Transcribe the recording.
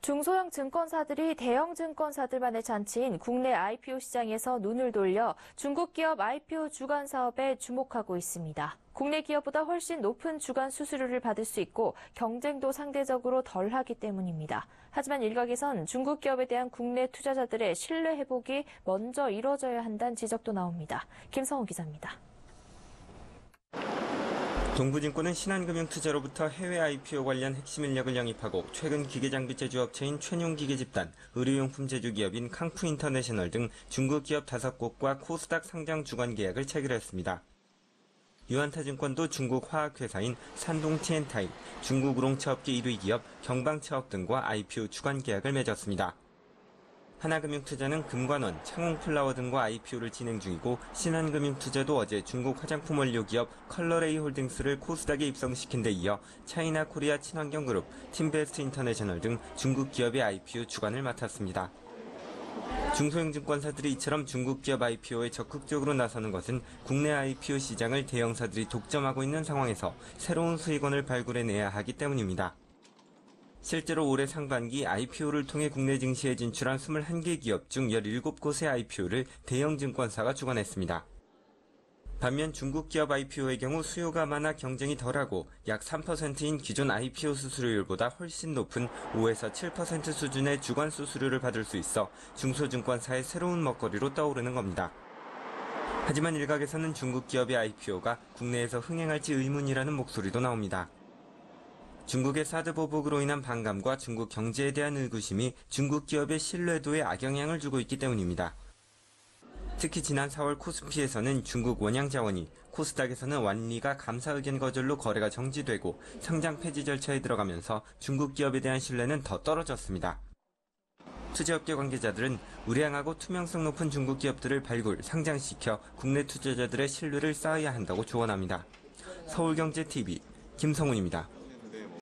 중소형 증권사들이 대형 증권사들만의 잔치인 국내 IPO 시장에서 눈을 돌려 중국 기업 IPO 주관 사업에 주목하고 있습니다. 국내 기업보다 훨씬 높은 주관 수수료를 받을 수 있고 경쟁도 상대적으로 덜하기 때문입니다. 하지만 일각에선 중국 기업에 대한 국내 투자자들의 신뢰 회복이 먼저 이뤄져야 한다는 지적도 나옵니다. 김성우 기자입니다. 동부증권은 신한금융투자로부터 해외 IPO 관련 핵심 인력을 영입하고 최근 기계장비 제조업체인 최뇽기계집단, 의료용품 제조기업인 캉푸인터내셔널 등 중국 기업 5곳과 코스닥 상장 주관 계약을 체결했습니다. 유안타증권도 중국 화학회사인 산동티엔타임, 중국 우롱차업계 1위 기업 경방차업 등과 IPO 주관 계약을 맺었습니다. 하나금융투자는 금관원, 창홍플라워 등과 IPO를 진행 중이고 신한금융투자도 어제 중국 화장품 원료 기업 컬러레이 홀딩스를 코스닥에 입성시킨 데 이어 차이나 코리아 친환경그룹, 팀베스트 인터내셔널 등 중국 기업의 IPO 주관을 맡았습니다. 중소형 증권사들이 이처럼 중국 기업 IPO에 적극적으로 나서는 것은 국내 IPO 시장을 대형사들이 독점하고 있는 상황에서 새로운 수익원을 발굴해내야 하기 때문입니다. 실제로 올해 상반기 IPO를 통해 국내 증시에 진출한 21개 기업 중 17곳의 IPO를 대형 증권사가 주관했습니다. 반면 중국 기업 IPO의 경우 수요가 많아 경쟁이 덜하고 약 3%인 기존 IPO 수수료율보다 훨씬 높은 5에서 7% 수준의 주관 수수료를 받을 수 있어 중소증권사의 새로운 먹거리로 떠오르는 겁니다. 하지만 일각에서는 중국 기업의 IPO가 국내에서 흥행할지 의문이라는 목소리도 나옵니다. 중국의 사드 보복으로 인한 반감과 중국 경제에 대한 의구심이 중국 기업의 신뢰도에 악영향을 주고 있기 때문입니다. 특히 지난 4월 코스피에서는 중국 원양자원이, 코스닥에서는 완리가 감사 의견 거절로 거래가 정지되고 상장 폐지 절차에 들어가면서 중국 기업에 대한 신뢰는 더 떨어졌습니다. 투자업계 관계자들은 우량하고 투명성 높은 중국 기업들을 발굴, 상장시켜 국내 투자자들의 신뢰를 쌓아야 한다고 조언합니다. 서울경제TV 김성훈입니다.